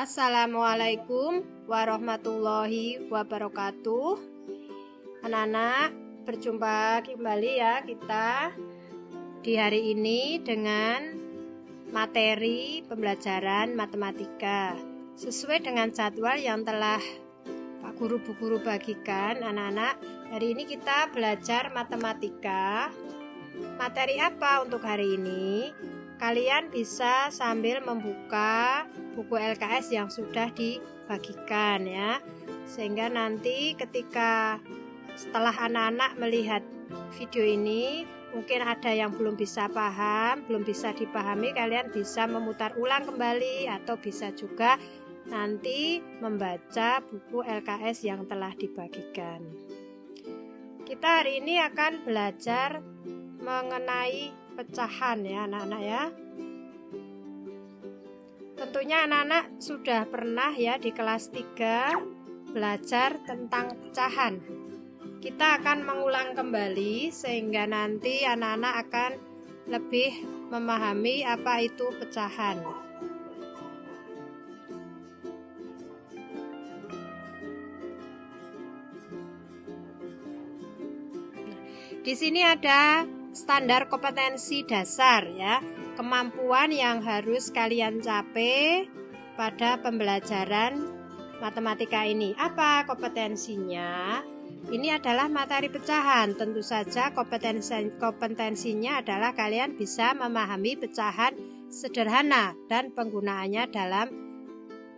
Assalamualaikum warahmatullahi wabarakatuh. Anak-anak, berjumpa kembali ya kita di hari ini dengan materi pembelajaran matematika sesuai dengan jadwal yang telah Pak Guru Bu Guru bagikan. Anak-anak, hari ini kita belajar matematika. Materi apa untuk hari ini? Kalian bisa sambil membuka buku LKS yang sudah dibagikan ya, sehingga nanti ketika setelah anak-anak melihat video ini mungkin ada yang belum bisa paham, belum bisa dipahami, kalian bisa memutar ulang kembali atau bisa juga nanti membaca buku LKS yang telah dibagikan. Kita hari ini akan belajar mengenai pecahan ya anak-anak ya. Tentunya anak-anak sudah pernah ya di kelas 3 belajar tentang pecahan. Kita akan mengulang kembali sehingga nanti anak-anak akan lebih memahami apa itu pecahan. Di sini ada standar kompetensi dasar ya, kemampuan yang harus kalian capai pada pembelajaran matematika ini. Apa kompetensinya? Ini adalah materi pecahan. Tentu saja kompetensinya adalah kalian bisa memahami pecahan sederhana dan penggunaannya dalam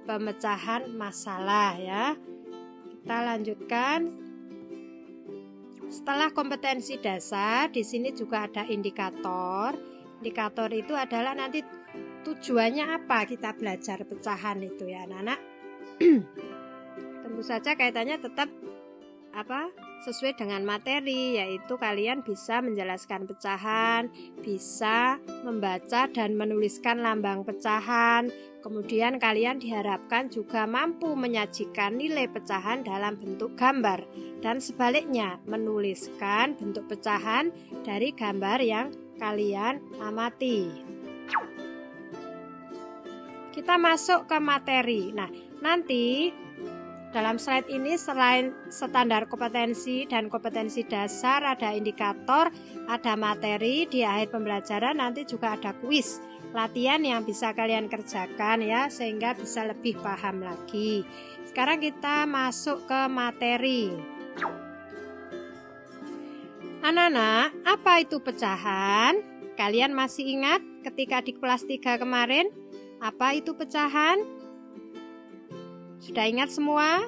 pemecahan masalah ya. Kita lanjutkan. Setelah kompetensi dasar, di sini juga ada indikator. Indikator itu adalah nanti tujuannya apa kita belajar pecahan itu ya anak-anak. Tentu saja kaitannya tetap sesuai dengan materi, yaitu kalian bisa menjelaskan pecahan, bisa membaca dan menuliskan lambang pecahan. Kemudian kalian diharapkan juga mampu menyajikan nilai pecahan dalam bentuk gambar dan sebaliknya menuliskan bentuk pecahan dari gambar yang kalian amati. Kita masuk ke materi. Nah, nanti dalam slide ini selain standar kompetensi dan kompetensi dasar, ada indikator, ada materi. Di akhir pembelajaran nanti juga ada kuis, latihan yang bisa kalian kerjakan ya, sehingga bisa lebih paham lagi. Sekarang kita masuk ke materi. Anak-anak, apa itu pecahan? Kalian masih ingat ketika di kelas 3 kemarin? Apa itu pecahan? Sudah ingat semua?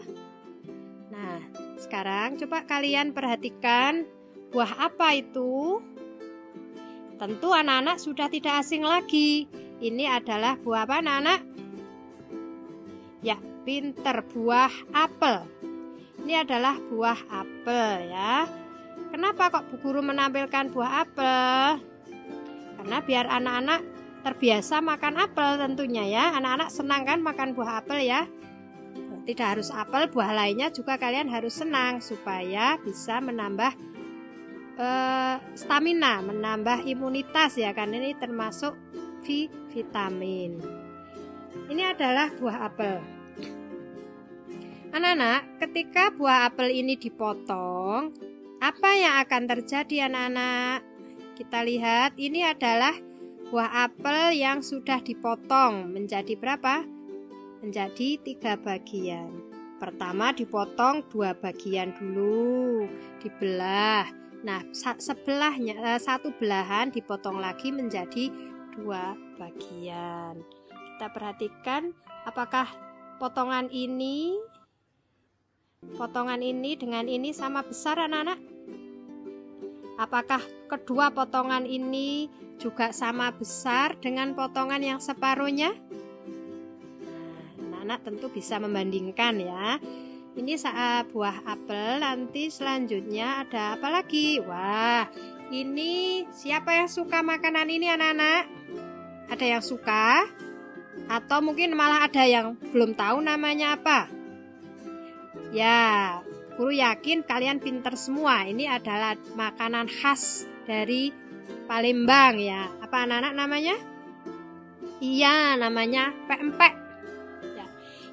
Nah, sekarang coba kalian perhatikan buah apa itu? Tentu anak-anak sudah tidak asing lagi. Ini adalah buah apa anak-anak? Ya, pinter, buah apel. Ini adalah buah apel ya. Kenapa kok Bu Guru menampilkan buah apel? Karena biar anak-anak terbiasa makan apel tentunya ya. Anak-anak senang kan makan buah apel ya? Tidak harus apel, buah lainnya juga kalian harus senang supaya bisa menambah stamina, menambah imunitas ya, karena ini termasuk vitamin. Ini adalah buah apel. Anak-anak, ketika buah apel ini dipotong, apa yang akan terjadi anak-anak? Kita lihat, ini adalah buah apel yang sudah dipotong menjadi berapa? Menjadi 3 bagian. Pertama dipotong 2 bagian dulu, dibelah. Nah, satu belahan dipotong lagi menjadi 2 bagian. Kita perhatikan apakah potongan ini dengan ini sama besar anak-anak? Apakah kedua potongan ini juga sama besar dengan potongan yang separuhnya? Anak tentu bisa membandingkan ya. Ini buah apel, nanti selanjutnya ada apa lagi? Wah, ini siapa yang suka makanan ini anak-anak? Ada yang suka? Atau mungkin malah ada yang belum tahu namanya apa? Ya, Guru yakin kalian pinter semua. Ini adalah makanan khas dari Palembang ya. Apa anak-anak namanya? Iya, namanya pempek. Ya.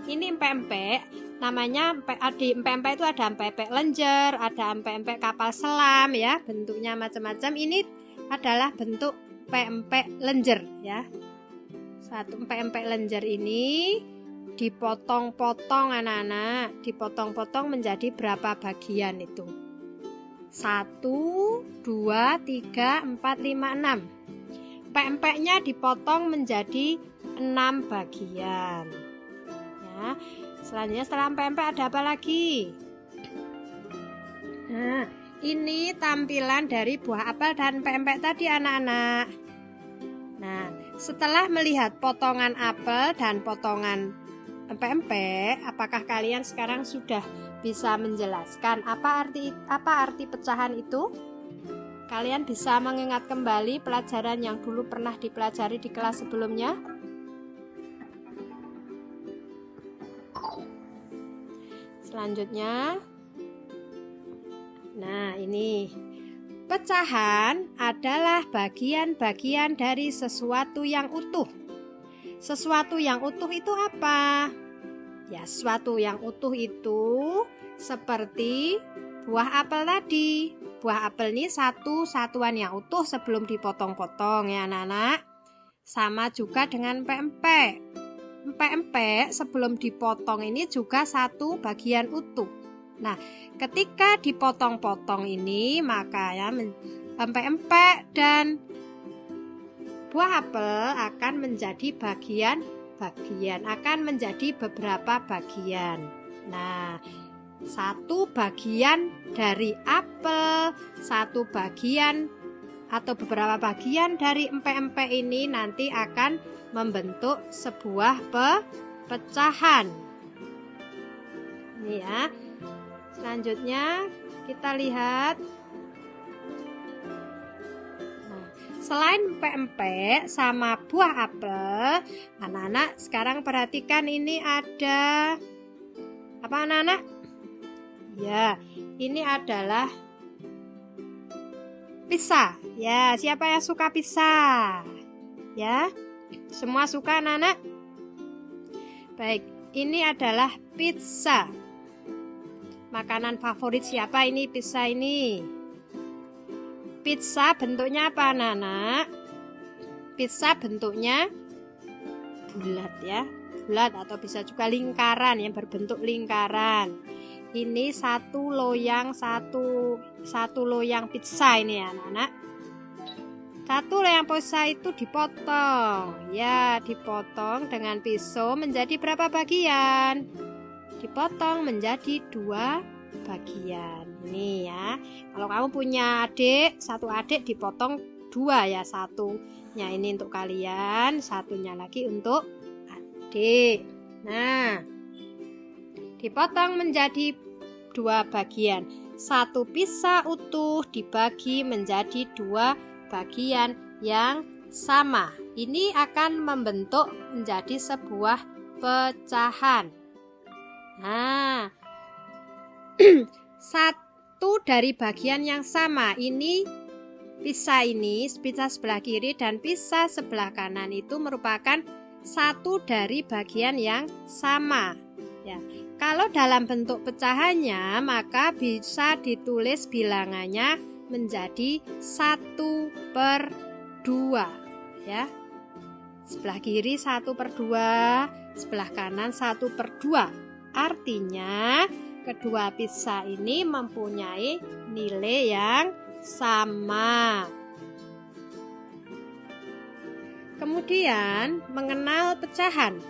Ini empek-empek, namanya di empek-empek itu ada empek-empek lenjer, ada empek-empek kapal selam ya, bentuknya macam-macam. Ini adalah bentuk empek-empek lenjer ya. Satu empek-empek lenjer ini dipotong-potong anak-anak, dipotong-potong menjadi berapa bagian itu? 1, 2, 3, 4, 5, 6. Empek-empeknya dipotong menjadi 6 bagian. Ya. Selanjutnya setelah empek-empek ada apa lagi? Nah, ini tampilan dari buah apel dan empek-empek tadi anak-anak. Nah, setelah melihat potongan apel dan potongan empek-empek, apakah kalian sekarang sudah bisa menjelaskan apa arti pecahan itu? Kalian bisa mengingat kembali pelajaran yang dulu pernah dipelajari di kelas sebelumnya? Selanjutnya, nah ini pecahan adalah bagian-bagian dari sesuatu yang utuh. Sesuatu yang utuh itu apa? Ya, sesuatu yang utuh itu seperti buah apel tadi. Buah apel ini satu satuan yang utuh sebelum dipotong-potong ya anak-anak. Sama juga dengan empek-empek. Empek-empek sebelum dipotong ini juga satu bagian utuh. Nah, ketika dipotong-potong ini maka ya empek-empek dan buah apel akan menjadi bagian-bagian, akan menjadi beberapa bagian. Nah, satu bagian dari apel, satu bagian atau beberapa bagian dari empek-empek ini nanti akan membentuk sebuah pecahan. Ini ya. Selanjutnya kita lihat. Selain empek-empek sama buah apel, anak-anak sekarang perhatikan ini ada apa anak-anak? Ya, ini adalah pizza. Ya, siapa yang suka pizza? Ya, semua suka anak-anak? Baik, ini adalah pizza. Makanan favorit siapa ini pizza ini? Pizza bentuknya apa anak-anak? Pizza bentuknya bulat ya, bulat atau bisa juga lingkaran yang berbentuk lingkaran. Ini satu loyang pizza ini ya anak-anak. Satu loyang pizza itu dipotong, ya dipotong dengan pisau menjadi berapa bagian? Dipotong menjadi 2 bagian. Nih ya, kalau kamu punya satu adik dipotong 2 ya, satunya ini untuk kalian, satunya lagi untuk adik. Nah, dipotong menjadi 2 bagian. Satu pizza utuh dibagi menjadi 2 bagian yang sama. Ini akan membentuk menjadi sebuah pecahan. Nah, satu dari bagian yang sama ini pizza sebelah kiri dan pizza sebelah kanan itu merupakan satu dari bagian yang sama ya. Kalau dalam bentuk pecahannya maka bisa ditulis bilangannya menjadi 1/2 ya. Sebelah kiri 1/2, sebelah kanan 1/2. Artinya kedua pizza ini mempunyai nilai yang sama. Kemudian mengenal pecahan.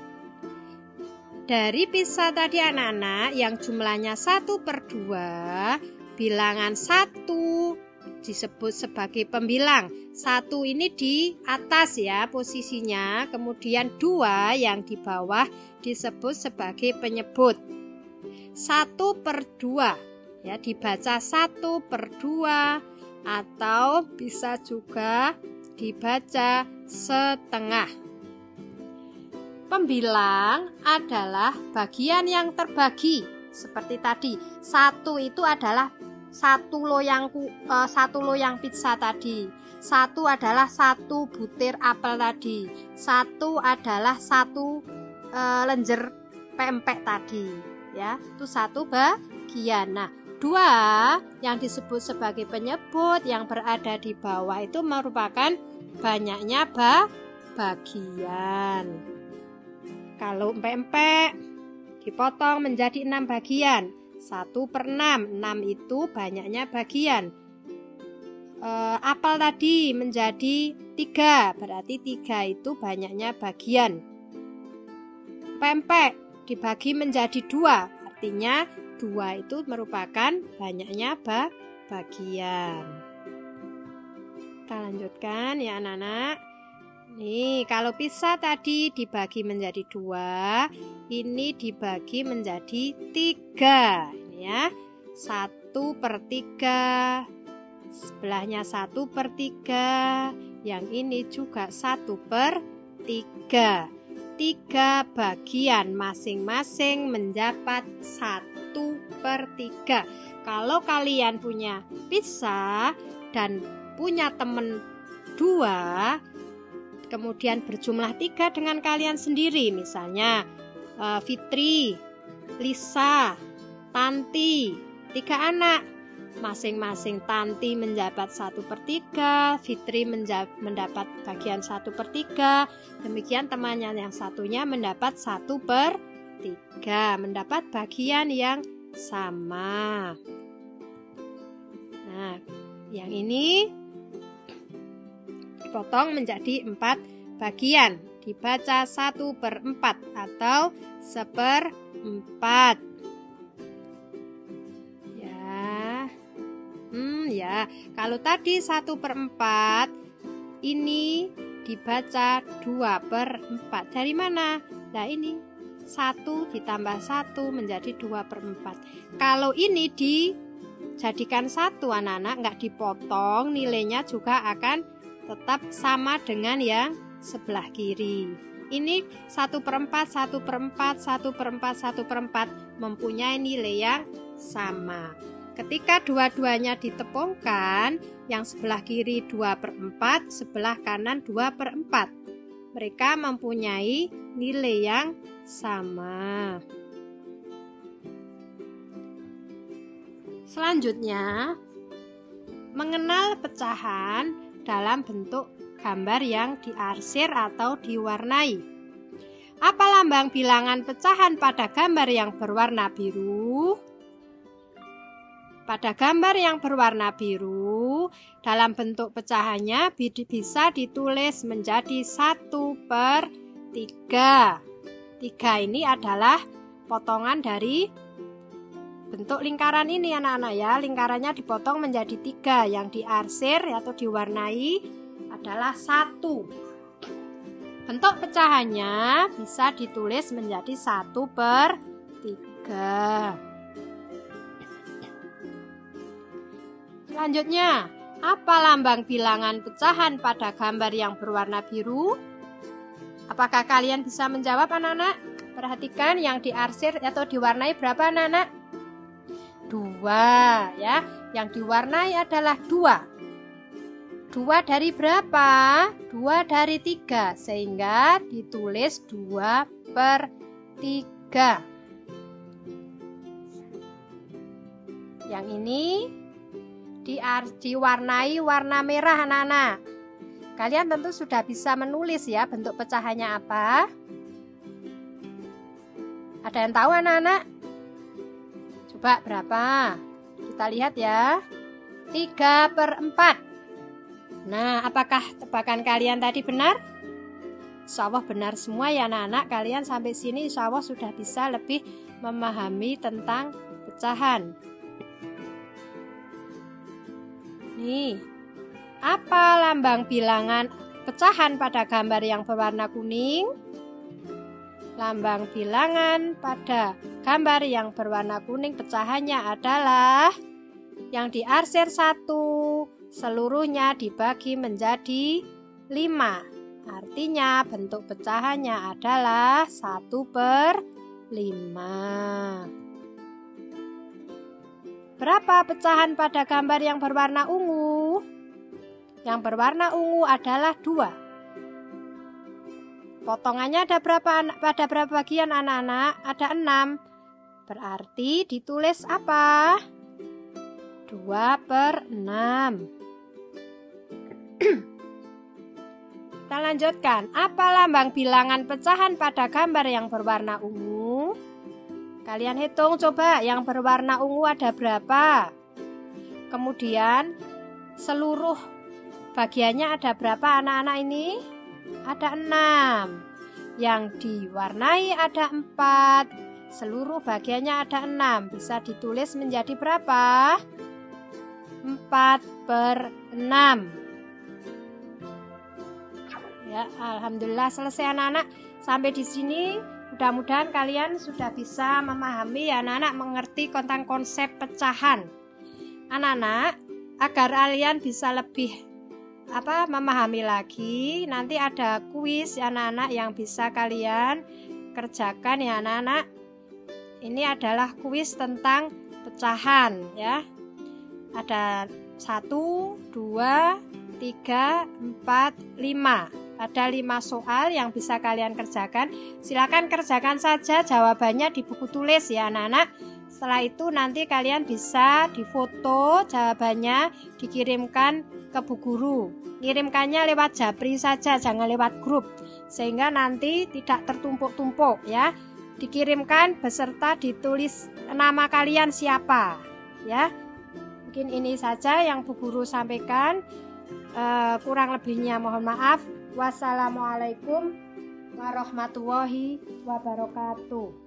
Dari pizza tadi anak-anak yang jumlahnya 1/2, bilangan 1 disebut sebagai pembilang. 1 ini di atas ya posisinya, kemudian 2 yang di bawah disebut sebagai penyebut. 1/2 ya, dibaca 1/2 atau bisa juga dibaca setengah. Pembilang adalah bagian yang terbagi seperti tadi. 1 itu adalah satu loyang pizza tadi. 1 adalah 1 butir apel tadi. 1 adalah 1 lenjer pempek tadi, ya. Itu satu bagian. Nah, 2 yang disebut sebagai penyebut yang berada di bawah itu merupakan banyaknya bagian. Kalau pempek dipotong menjadi 6 bagian, 1/6, 6 itu banyaknya bagian. Apel tadi menjadi 3, berarti 3 itu banyaknya bagian. Pempek dibagi menjadi 2, artinya 2 itu merupakan banyaknya bagian. Kita lanjutkan ya anak-anak. Nih, kalau pisah tadi dibagi menjadi 2, ini dibagi menjadi 3. Ini ya, 1/3, sebelahnya 1/3, yang ini juga 1/3. 3 bagian masing-masing mendapat 1/3. Kalau kalian punya pisah dan punya teman 2, kemudian berjumlah 3 dengan kalian sendiri, misalnya Fitri, Lisa, Tanti, 3 anak. Masing-masing Tanti mendapat 1/3, Fitri mendapat bagian 1/3, demikian temannya yang satunya mendapat 1/3, mendapat bagian yang sama. Nah, yang ini dipotong menjadi 4 bagian, dibaca 1/4 atau 1/4. Ya, kalau tadi 1/4, ini dibaca 2/4. Dari mana? Nah, ini 1 ditambah 1 menjadi 2/4. Kalau ini dijadikan 1 anak-anak, nggak dipotong, nilainya juga akan tetap sama dengan yang sebelah kiri. Ini 1/4, 1/4, 1/4, 1/4 mempunyai nilai yang sama. Ketika dua-duanya ditepungkan, yang sebelah kiri 2/4, sebelah kanan 2/4. Mereka mempunyai nilai yang sama. Selanjutnya, mengenal pecahan dalam bentuk gambar yang diarsir atau diwarnai. Apa lambang bilangan pecahan pada gambar yang berwarna biru? Pada gambar yang berwarna biru, dalam bentuk pecahannya bisa ditulis menjadi 1/3. 3 ini adalah potongan dari bentuk lingkaran ini anak-anak ya. Lingkarannya dipotong menjadi 3, yang diarsir atau diwarnai adalah 1. Bentuk pecahannya bisa ditulis menjadi 1/3. Selanjutnya, apa lambang bilangan pecahan pada gambar yang berwarna biru? Apakah kalian bisa menjawab anak-anak? Perhatikan yang diarsir atau diwarnai berapa anak-anak? 2 ya. Yang diwarnai adalah 2. 2 dari berapa? 2 dari 3, sehingga ditulis 2/3. Yang ini diwarnai warna merah anak-anak. Kalian tentu sudah bisa menulis ya bentuk pecahannya apa. Ada yang tahu anak-anak? Coba berapa? Kita lihat ya. 3/4. Nah, apakah tebakan kalian tadi benar? Insya Allah benar semua ya anak-anak. Kalian sampai sini insya Allah sudah bisa lebih memahami tentang pecahan. Nih, apa lambang bilangan pecahan pada gambar yang berwarna kuning? Lambang bilangan pada gambar yang berwarna kuning pecahannya adalah yang diarsir 1, seluruhnya dibagi menjadi 5. Artinya bentuk pecahannya adalah 1/5. Berapa pecahan pada gambar yang berwarna ungu? Yang berwarna ungu adalah 2. Potongannya ada berapa? Pada berapa bagian anak-anak? Ada 6. Berarti ditulis apa? 2/6. Kita lanjutkan. Apa lambang bilangan pecahan pada gambar yang berwarna ungu? Kalian hitung coba, yang berwarna ungu ada berapa? Kemudian seluruh bagiannya ada berapa anak-anak ini? Ada 6. Yang diwarnai ada 4. Seluruh bagiannya ada 6. Bisa ditulis menjadi berapa? 4/6. Ya, alhamdulillah selesai anak-anak. Sampai di sini mudah-mudahan kalian sudah bisa memahami, ya anak-anak, mengerti tentang konsep pecahan. Anak-anak, agar kalian bisa lebih memahami lagi, nanti ada kuis ya anak-anak yang bisa kalian kerjakan ya anak-anak. Ini adalah kuis tentang pecahan ya. Ada 1, 2, 3, 4, 5. Ada 5 soal yang bisa kalian kerjakan. Silakan kerjakan saja jawabannya di buku tulis ya anak-anak. Setelah itu nanti kalian bisa difoto jawabannya, dikirimkan ke Bu Guru. Kirimkannya lewat Japri saja, jangan lewat grup, sehingga nanti tidak tertumpuk-tumpuk ya. Dikirimkan beserta ditulis nama kalian siapa ya. Mungkin ini saja yang Bu Guru sampaikan. Kurang lebihnya mohon maaf. Wassalamualaikum warahmatullahi wabarakatuh.